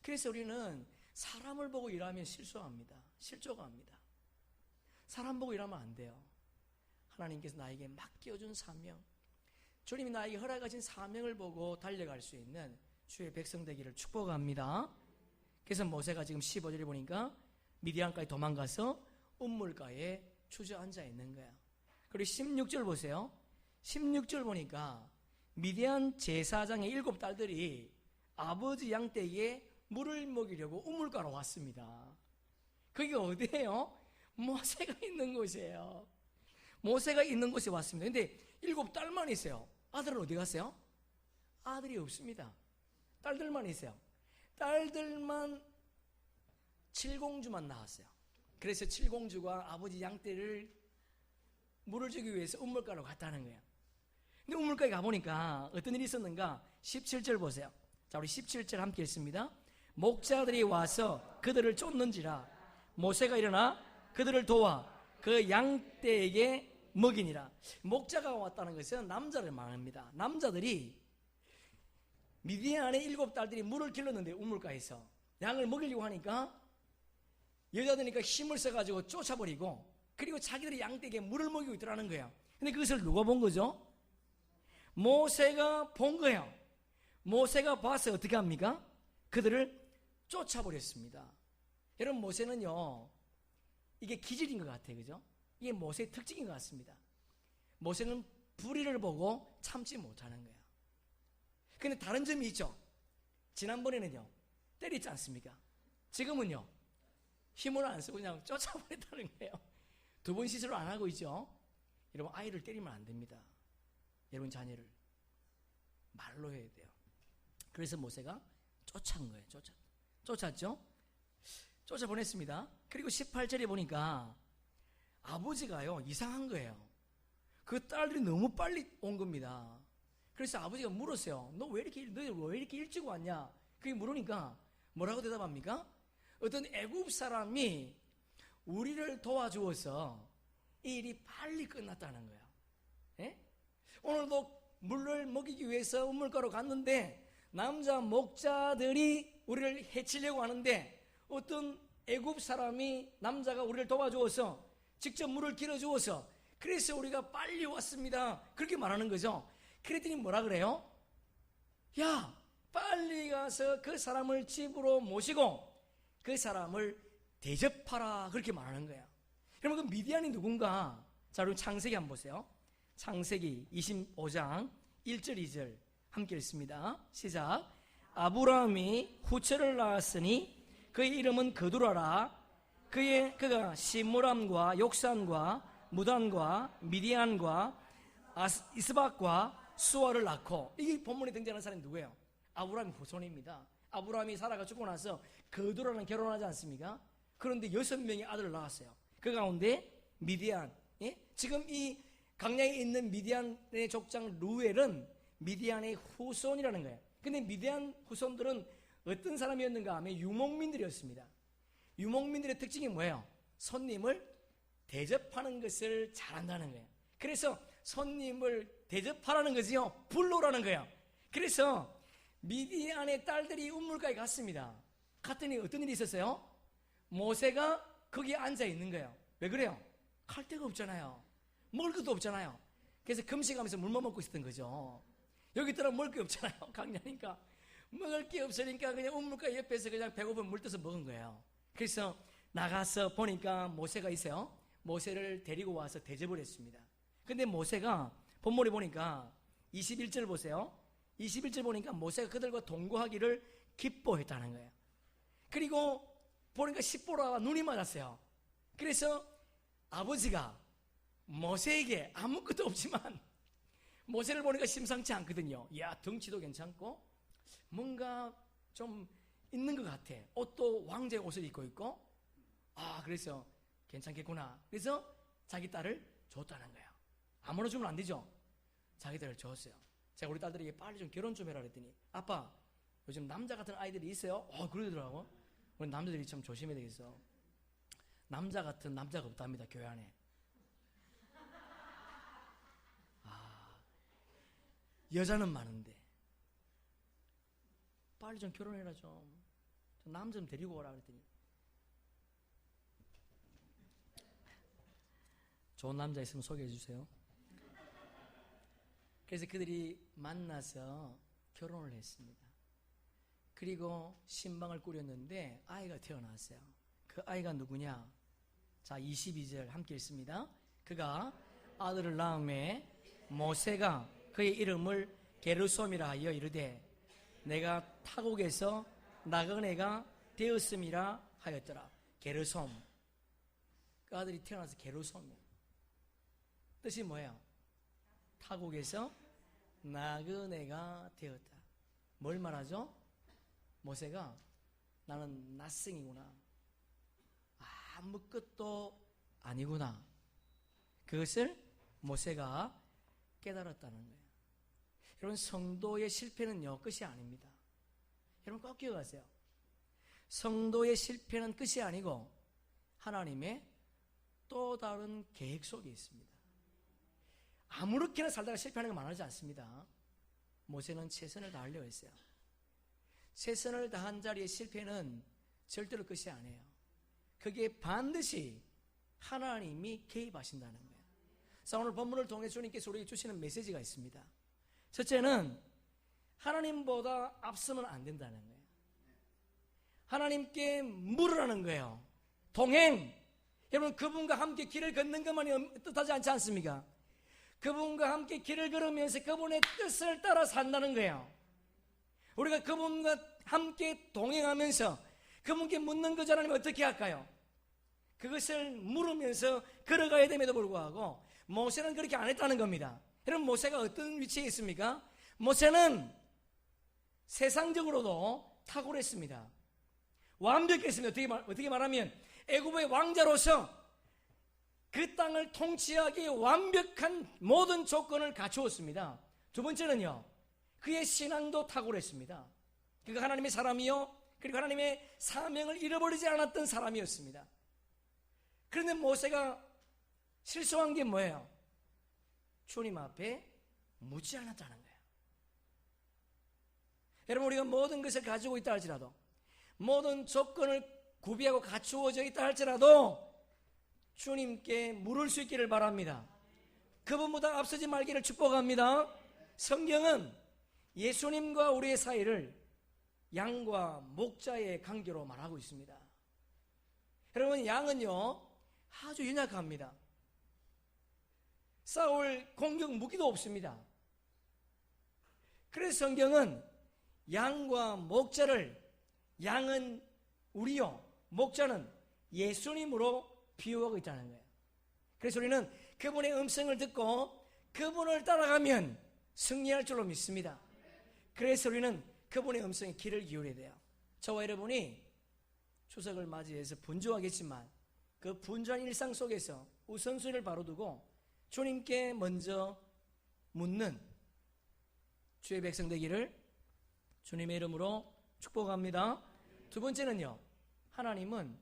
그래서 우리는 사람을 보고 일하면 실수합니다. 실족합니다. 사람 보고 일하면 안 돼요. 하나님께서 나에게 맡겨준 사명, 주님이 나에게 허락하신 사명을 보고 달려갈 수 있는 주의 백성 되기를 축복합니다. 그래서 모세가 지금 15절에 보니까 미디안까지 도망가서 우물가에 주저앉아 있는 거야. 그리고 16절 보세요. 16절 보니까 미디안 제사장의 7 딸들이 아버지 양떼에게 물을 먹이려고 우물가로 왔습니다. 그게 어디예요? 모세가 있는 곳이에요. 모세가 있는 곳에 왔습니다. 근데 7 딸만 있어요. 아들은 어디 갔어요? 아들이 없습니다. 딸들만 있어요. 딸들만 7공주만 나왔어요. 그래서 7공주가 아버지 양떼를 물을 주기 위해서 우물가로 갔다는 거예요. 근데 우물가에 가보니까 어떤 일이 있었는가? 17절 보세요. 자, 우리 17절 함께 읽습니다. 목자들이 와서 그들을 쫓는지라 모세가 일어나 그들을 도와 그 양떼에게 먹이니라. 목자가 왔다는 것은 남자를 말합니다. 남자들이 미디안의 7 딸들이 물을 길렀는데 우물가에서 양을 먹이려고 하니까 여자들이니까 힘을 써가지고 쫓아버리고 그리고 자기들이 양떼에게 물을 먹이고 있더라는 거예요. 근데 그것을 누가 본 거죠? 모세가 본 거예요. 모세가 봐서 어떻게 합니까? 그들을 쫓아버렸습니다. 여러분, 모세는요, 이게 기질인 것 같아요. 그죠? 이게 모세의 특징인 것 같습니다. 모세는 불의를 보고 참지 못하는 거예요. 근데 다른 점이 있죠. 지난번에는요, 때리지 않습니까? 지금은요, 힘을 안 쓰고 그냥 쫓아버렸다는 거예요. 2번 시술을 안 하고 있죠. 여러분, 아이를 때리면 안 됩니다. 여러분 자녀를 말로 해야 돼요. 그래서 모세가 쫓아온 거예요. 쫓았죠? 쫓아보냈습니다. 그리고 18절에 보니까 아버지가요, 이상한 거예요. 그 딸들이 너무 빨리 온 겁니다. 그래서 아버지가 물었어요. 너 왜 이렇게 일찍 왔냐? 그게 물으니까 뭐라고 대답합니까? 어떤 애굽 사람이 우리를 도와주어서 이 일이 빨리 끝났다는 거예요. 예? 오늘도 물을 먹이기 위해서 우물가로 갔는데 남자 목자들이 우리를 해치려고 하는데 어떤 애굽 사람이 남자가 우리를 도와주어서 직접 물을 길어주어서 그래서 우리가 빨리 왔습니다. 그렇게 말하는 거죠. 그랬더니 뭐라 그래요? 야, 빨리 가서 그 사람을 집으로 모시고 그 사람을 대접하라. 그렇게 말하는 거예요. 여러분, 그 미디안이 누군가? 자, 여러분 창세기 한번 보세요. 창세기 25장 1절 2절 함께 읽습니다. 시작. 아브라함이 후처를 낳았으니 그의 이름은 그두라라. 그가 시므람과 욕산과 무단과 미디안과 이스박과 수아를 낳고, 이게 본문에 등장하는 사람이 누구예요? 아브라함의 후손입니다. 아브라함이 사라가 죽고 나서 그두라랑 결혼하지 않습니까? 그런데 6명의 아들을 낳았어요. 그 가운데 미디안, 예? 지금 이 강량에 있는 미디안의 족장 루엘은 미디안의 후손이라는 거예요. 근데 미디안 후손들은 어떤 사람이었는가 하면 유목민들이었습니다. 유목민들의 특징이 뭐예요? 손님을 대접하는 것을 잘한다는 거예요. 그래서 손님을 대접하라는 거지요. 불러오라는 거예요. 그래서 미디안의 딸들이 우물가에 갔습니다. 갔더니 어떤 일이 있었어요? 모세가 거기에 앉아 있는 거예요. 왜 그래요? 갈 데가 없잖아요. 먹을 것도 없잖아요. 그래서 금식하면서 물만 먹고 있었던 거죠. 여기 있더라 먹을 게 없잖아요. 강야니까 먹을 게 없으니까 그냥 우물가 옆에서 그냥 배고프면 물 떠서 먹은 거예요. 그래서 나가서 보니까 모세가 있어요. 모세를 데리고 와서 대접을 했습니다. 근데 모세가 본문에 보니까 21절 보세요. 21절 보니까 모세가 그들과 동거하기를 기뻐했다는 거예요. 그리고 보니까 십보라와 눈이 맞았어요. 그래서 아버지가 모세에게 아무것도 없지만 모세를 보니까 심상치 않거든요. 야, 덩치도 괜찮고 뭔가 좀 있는 것 같아. 옷도 왕자의 옷을 입고 있고, 그래서 괜찮겠구나. 그래서 자기 딸을 줬다는 거예요. 아무나 주면 안 되죠. 자기 딸을 줬어요. 제가 우리 딸들에게 빨리 좀 결혼 좀 해라 그랬더니, 아빠 요즘 남자 같은 아이들이 있어요? 그러더라고. 우리 남자들이 참 조심해야 되겠어. 남자 같은 남자가 없답니다, 교회 안에. 여자는 많은데 빨리 좀 결혼해라. 좀 남자 좀 데리고 오라 그랬더니 좋은 남자 있으면 소개해 주세요. 그래서 그들이 만나서 결혼을 했습니다. 그리고 신방을 꾸렸는데 아이가 태어났어요. 그 아이가 누구냐? 자, 22절 함께 읽습니다. 그가 아들을 낳음에 모세가 그의 이름을 게르솜이라 하여 이르되 내가 타국에서 나그네가 되었음이라 하였더라. 게르솜, 그 아들이 태어나서 게르솜이에요. 뜻이 뭐예요? 타국에서 나그네가 되었다. 뭘 말하죠? 모세가 나는 낯생이구나, 아무것도 아니구나, 그것을 모세가 깨달았다는 거예요. 여러분, 성도의 실패는요 끝이 아닙니다. 여러분 꼭 기억하세요. 성도의 실패는 끝이 아니고 하나님의 또 다른 계획 속에 있습니다. 아무렇게나 살다가 실패하는 건 많지 않습니다. 모세는 최선을 다하려고 했어요. 최선을 다한 자리의 실패는 절대로 끝이 아니에요. 그게 반드시 하나님이 개입하신다는 거예요. 그래서 오늘 본문을 통해 주님께서 우리에게 주시는 메시지가 있습니다. 첫째는 하나님보다 앞서면 안 된다는 거예요. 하나님께 물으라는 거예요. 동행. 여러분, 그분과 함께 길을 걷는 것만이 뜻하지 않지 않습니까? 그분과 함께 길을 걸으면서 그분의 뜻을 따라 산다는 거예요. 우리가 그분과 함께 동행하면서 그분께 묻는 것 하나님 어떻게 할까요? 그것을 물으면서 걸어가야 됨에도 불구하고 모세는 그렇게 안 했다는 겁니다. 여러분, 모세가 어떤 위치에 있습니까? 모세는 세상적으로도 탁월했습니다. 완벽했습니다. 어떻게 말하면 애굽의 왕자로서 그 땅을 통치하기에 완벽한 모든 조건을 갖추었습니다. 두 번째는요, 그의 신앙도 탁월했습니다. 그가 하나님의 사람이요, 그리고 하나님의 사명을 잃어버리지 않았던 사람이었습니다. 그런데 모세가 실수한 게 뭐예요? 주님 앞에 묻지 않았다는 거예요. 여러분, 우리가 모든 것을 가지고 있다 할지라도, 모든 조건을 구비하고 갖추어져 있다 할지라도 주님께 물을 수 있기를 바랍니다. 그분보다 앞서지 말기를 축복합니다. 성경은 예수님과 우리의 사이를 양과 목자의 관계로 말하고 있습니다. 여러분, 양은요 아주 연약합니다. 싸울 공격 무기도 없습니다. 그래서 성경은 양과 목자를, 양은 우리요, 목자는 예수님으로 비유하고 있다는 거예요. 그래서 우리는 그분의 음성을 듣고 그분을 따라가면 승리할 줄로 믿습니다. 그래서 우리는 그분의 음성에 귀를 기울여야 돼요. 저와 여러분이 추석을 맞이해서 분주하겠지만 그 분주한 일상 속에서 우선순위를 바로 두고 주님께 먼저 묻는 주의 백성 되기를 주님의 이름으로 축복합니다. 두 번째는요, 하나님은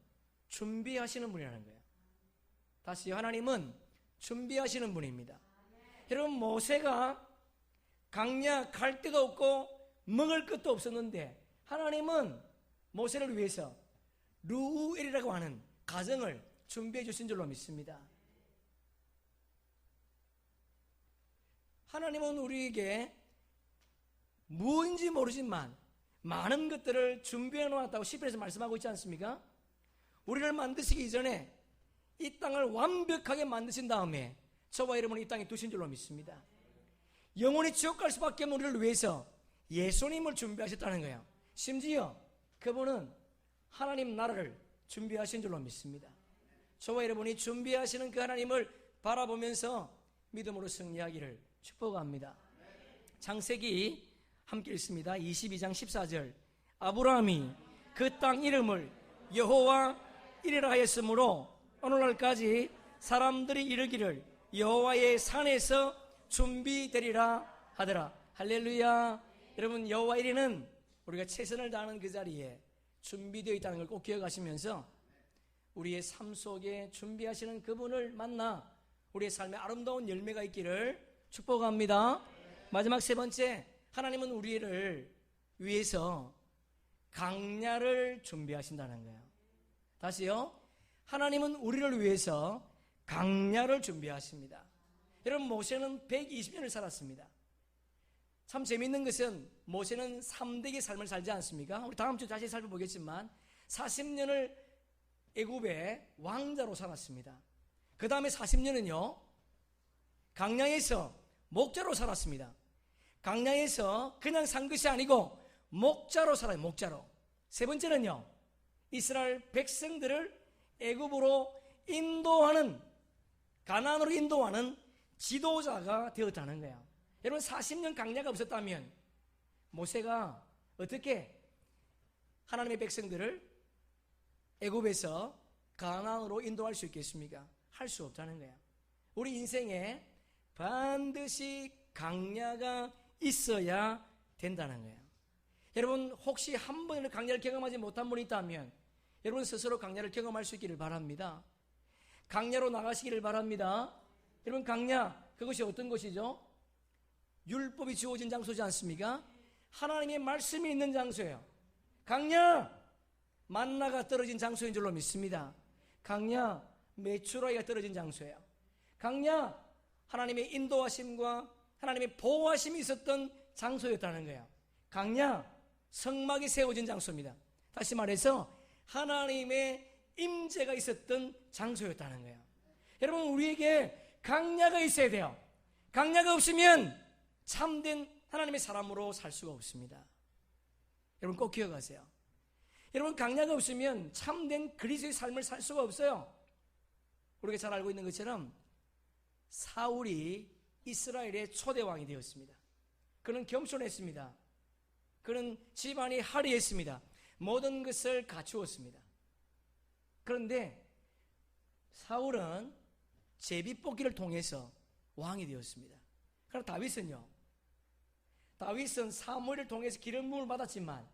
준비하시는 분이라는 거예요. 다시, 하나님은 준비하시는 분입니다. 여러분, 모세가 강야 갈 데도 없고 먹을 것도 없었는데 하나님은 모세를 위해서 르우엘이라고 하는 가정을 준비해 주신 줄로 믿습니다. 하나님은 우리에게 무엇인지 모르지만 많은 것들을 준비해 놓았다고 시편에서 말씀하고 있지 않습니까? 우리를 만드시기 이전에 이 땅을 완벽하게 만드신 다음에 저와 여러분을 이 땅에 두신 줄로 믿습니다. 영원히 지옥 갈 수밖에 없는 우리를 위해서 예수님을 준비하셨다는 거예요. 심지어 그분은 하나님 나라를 준비하신 줄로 믿습니다. 저와 여러분이 준비하시는 그 하나님을 바라보면서 믿음으로 승리하기를 축복합니다. 창세기 함께 읽습니다. 22장 14절. 아브라함이 그 땅 이름을 여호와 이레라 하였으므로 오늘날까지 사람들이 이르기를 여호와의 산에서 준비되리라 하더라. 할렐루야. 여러분, 여호와 이레는 우리가 최선을 다하는 그 자리에 준비되어 있다는 걸 꼭 기억하시면서 우리의 삶 속에 준비하시는 그분을 만나 우리의 삶에 아름다운 열매가 있기를 축복합니다. 마지막 세 번째, 하나님은 우리를 위해서 강야를 준비하신다는 거예요. 다시요, 하나님은 우리를 위해서 강야를 준비하십니다. 여러분, 모세는 120년을 살았습니다. 참 재미있는 것은 모세는 3대의 삶을 살지 않습니까? 우리 다음 주 다시 살펴보겠지만 40년을 애굽의 왕자로 살았습니다. 그 다음에 40년은요 강야에서 목자로 살았습니다. 강야에서 그냥 산 것이 아니고 목자로 살아요. 목자로. 세 번째는요, 이스라엘 백성들을 애굽으로 인도하는, 가나안으로 인도하는 지도자가 되었다는 거예요. 여러분, 40년 강야가 없었다면 모세가 어떻게 하나님의 백성들을 애굽에서 가나안으로 인도할 수 있겠습니까? 할 수 없다는 거예요. 우리 인생에 반드시 강야가 있어야 된다는 거예요. 여러분, 혹시 한 번이라도 강야를 경험하지 못한 분이 있다면 여러분 스스로 강야를 경험할 수 있기를 바랍니다. 강야로 나가시기를 바랍니다. 여러분, 강야, 그것이 어떤 것이죠? 율법이 주어진 장소지 않습니까? 하나님의 말씀이 있는 장소예요. 강야, 만나가 떨어진 장소인 줄로 믿습니다. 강야, 메추라기가 떨어진 장소예요. 강야, 하나님의 인도하심과 하나님의 보호하심이 있었던 장소였다는 거예요. 강야, 성막이 세워진 장소입니다. 다시 말해서 하나님의 임재가 있었던 장소였다는 거예요. 여러분, 우리에게 강야가 있어야 돼요. 강야가 없으면 참된 하나님의 사람으로 살 수가 없습니다. 여러분, 꼭 기억하세요. 여러분, 강야가 없으면 참된 그리스도의 삶을 살 수가 없어요. 우리가 잘 알고 있는 것처럼 사울이 이스라엘의 초대 왕이 되었습니다. 그는 겸손했습니다. 그는 집안이 화려했습니다. 모든 것을 갖추었습니다. 그런데 사울은 제비뽑기를 통해서 왕이 되었습니다. 그러나 다윗은 사무엘을 통해서 기름 부음을 받았지만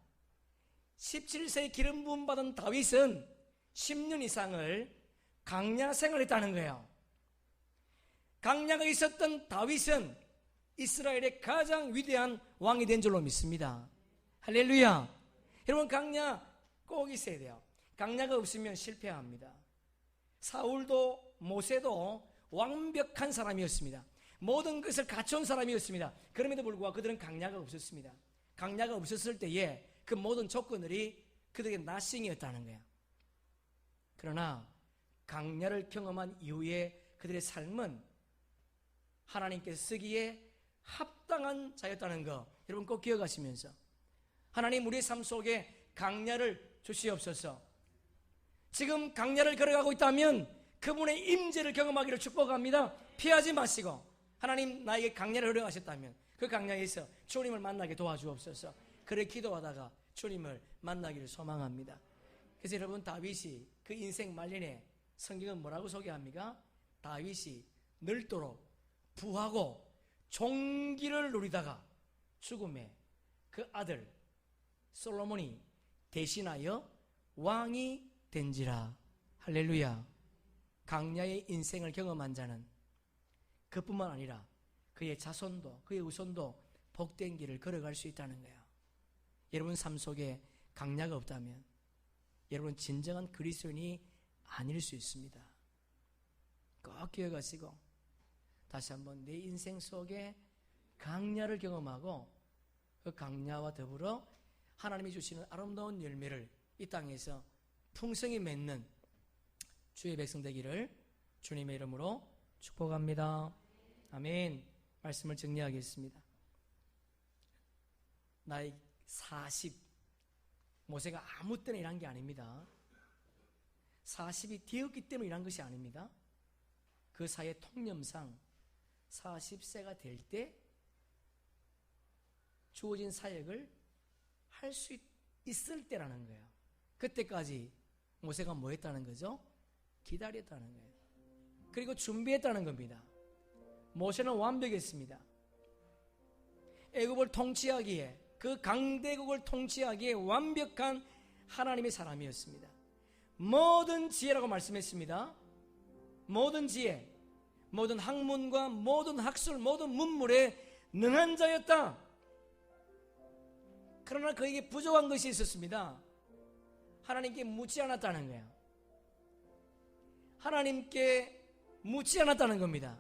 17세에 기름 부음 받은 다윗은 10년 이상을 강야 생활했다는 거예요. 강야가 있었던 다윗은 이스라엘의 가장 위대한 왕이 된 줄로 믿습니다. 할렐루야. 여러분, 강야 꼭 있어야 돼요. 강야가 없으면 실패합니다. 사울도 모세도 완벽한 사람이었습니다. 모든 것을 갖춘 사람이었습니다. 그럼에도 불구하고 그들은 강야가 없었습니다. 강야가 없었을 때에 그 모든 조건들이 그들에게 나싱이었다는 거예요. 그러나 강야를 경험한 이후에 그들의 삶은 하나님께서 쓰기에 합당한 자였다는 거 여러분 꼭 기억하시면서 하나님, 우리의 삶 속에 강야를 주시옵소서. 지금 강야를 걸어가고 있다면 그분의 임재를 경험하기를 축복합니다. 피하지 마시고 하나님, 나에게 강야를 허락하셨다면 그 강야에서 주님을 만나게 도와주옵소서. 그래 기도하다가 주님을 만나기를 소망합니다. 그래서 여러분, 다윗이 그 인생 말년에 성경은 뭐라고 소개합니까? 다윗이 늙도록 부하고 종기를 누리다가 죽음에 그 아들 솔로몬이 대신하여 왕이 된지라. 할렐루야. 강야의 인생을 경험한 자는 그뿐만 아니라 그의 자손도 그의 후손도 복된 길을 걸어갈 수 있다는 거예요. 여러분 삶 속에 강야가 없다면 여러분 진정한 그리스도인이 아닐 수 있습니다. 꼭 기억하시고 다시 한번 내 인생 속에 강야를 경험하고 그 강야와 더불어 하나님이 주시는 아름다운 열매를 이 땅에서 풍성히 맺는 주의 백성 되기를 주님의 이름으로 축복합니다. 아멘. 말씀을 정리하겠습니다. 나이 40, 모세가 아무 때나 일한 게 아닙니다. 40이 되었기 때문에 일한 것이 아닙니다. 그 사이의 통념상 40세가 될 때 주어진 사역을 할 수 있을 때라는 거예요. 그때까지 모세가 뭐 했다는 거죠? 기다렸다는 거예요. 그리고 준비했다는 겁니다. 모세는 완벽했습니다. 애굽을 통치하기에, 그 강대국을 통치하기에 완벽한 하나님의 사람이었습니다. 모든 지혜라고 말씀했습니다. 모든 지혜, 모든 학문과 모든 학술, 모든 문물에 능한 자였다. 그러나 그에게 부족한 것이 있었습니다. 하나님께 묻지 않았다는 거예요. 하나님께 묻지 않았다는 겁니다.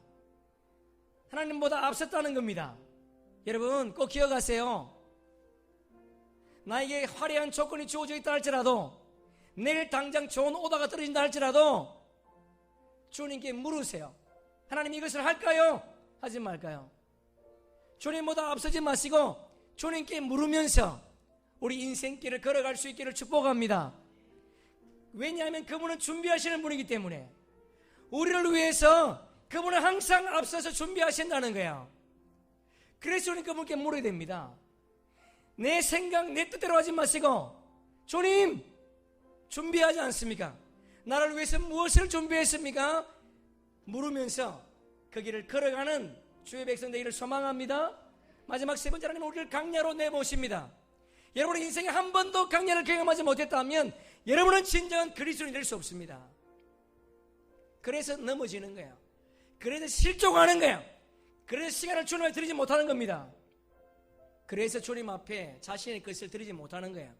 하나님보다 앞섰다는 겁니다. 여러분 꼭 기억하세요. 나에게 화려한 조건이 주어져 있다 할지라도, 내일 당장 좋은 오다가 떨어진다 할지라도 주님께 물으세요. 하나님, 이것을 할까요? 하지 말까요? 주님보다 앞서지 마시고 주님께 물으면서 우리 인생길을 걸어갈 수 있기를 축복합니다. 왜냐하면 그분은 준비하시는 분이기 때문에 우리를 위해서 그분은 항상 앞서서 준비하신다는 거예요. 그래서 우리는 그분께 물어야 됩니다. 내 생각, 내 뜻대로 하지 마시고 주님 준비하지 않습니까? 나를 위해서 무엇을 준비했습니까? 물으면서 그 길을 걸어가는 주의 백성 되기를 소망합니다. 마지막 세 번째, 하나님은 우리를 강야로 내모십니다. 여러분의 인생에 한 번도 강야를 경험하지 못했다면 여러분은 진정한 그리스도인이 될 수 없습니다. 그래서 넘어지는 거예요. 그래서 실족하는 거예요. 그래서 시간을 주님을 드리지 못하는 겁니다. 그래서 주님 앞에 자신의 것을 드리지 못하는 거예요.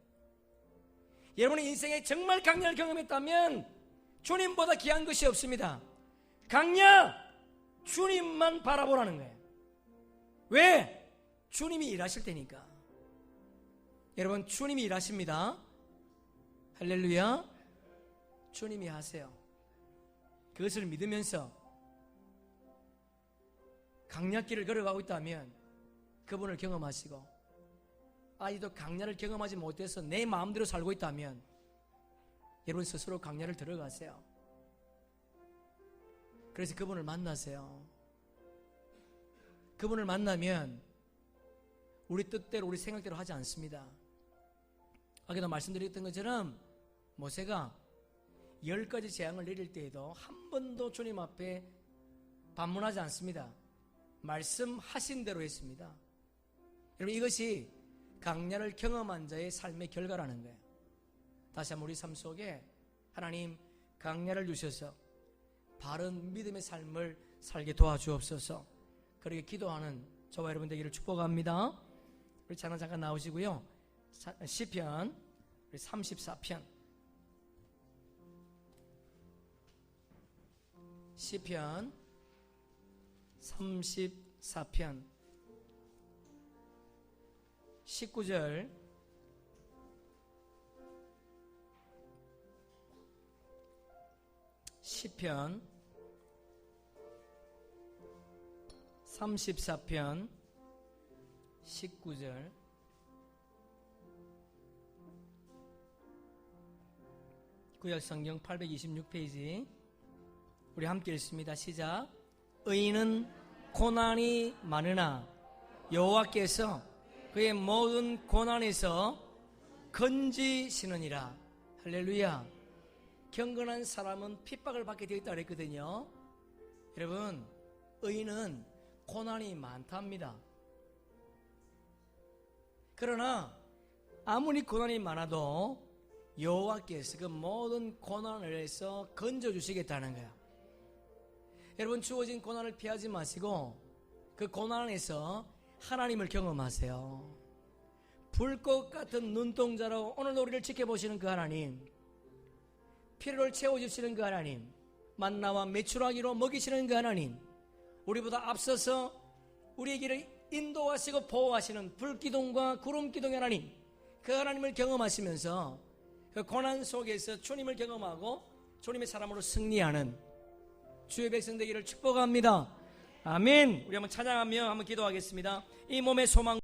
여러분의 인생에 정말 강야를 경험했다면 주님보다 귀한 것이 없습니다. 강야, 주님만 바라보라는 거예요. 왜? 주님이 일하실 테니까. 여러분, 주님이 일하십니다. 할렐루야. 주님이 하세요. 그것을 믿으면서 강야길을 걸어가고 있다면 그분을 경험하시고, 아직도 강야를 경험하지 못해서 내 마음대로 살고 있다면 여러분 스스로 강야를 들어가세요. 그래서 그분을 만나세요. 그분을 만나면 우리 뜻대로 우리 생각대로 하지 않습니다. 아까도 말씀드렸던 것처럼 모세가 10가지 재앙을 내릴 때에도 한 번도 주님 앞에 반문하지 않습니다. 말씀하신 대로 했습니다. 여러분, 이것이 강야를 경험한 자의 삶의 결과라는 거예요. 다시 한번 우리 삶 속에 하나님 강야를 주셔서 바른 믿음의 삶을 살게 도와주옵소서. 그렇게 기도하는 저와 여러분 되기를 축복합니다. 우리 찬양 잠깐 나오시고요. 시편 34편, 시편 34편 19절, 시편 34편 19절. 구약성경 826페이지 우리 함께 읽습니다. 시작. 의인은 고난이 많으나 여호와께서 그의 모든 고난에서 건지시느니라. 할렐루야. 경건한 사람은 핍박을 받게 되어 있다 그랬거든요. 여러분, 의인은 고난이 많답니다. 그러나 아무리 고난이 많아도 여호와께서 그 모든 고난에서 건져주시겠다는 거야. 여러분, 주어진 고난을 피하지 마시고 그 고난에서 하나님을 경험하세요. 불꽃 같은 눈동자로 오늘 우리를 지켜보시는 그 하나님, 필요를 채워주시는 그 하나님, 만나와 메추라기로 먹이시는 그 하나님, 우리보다 앞서서 우리의 길을 인도하시고 보호하시는 불기둥과 구름기둥의 하나님, 그 하나님을 경험하시면서 그 고난 속에서 주님을 경험하고 주님의 사람으로 승리하는 주의 백성 되기를 축복합니다. 아멘. 우리 한번 찬양하며 한번 기도하겠습니다. 이 몸의 소망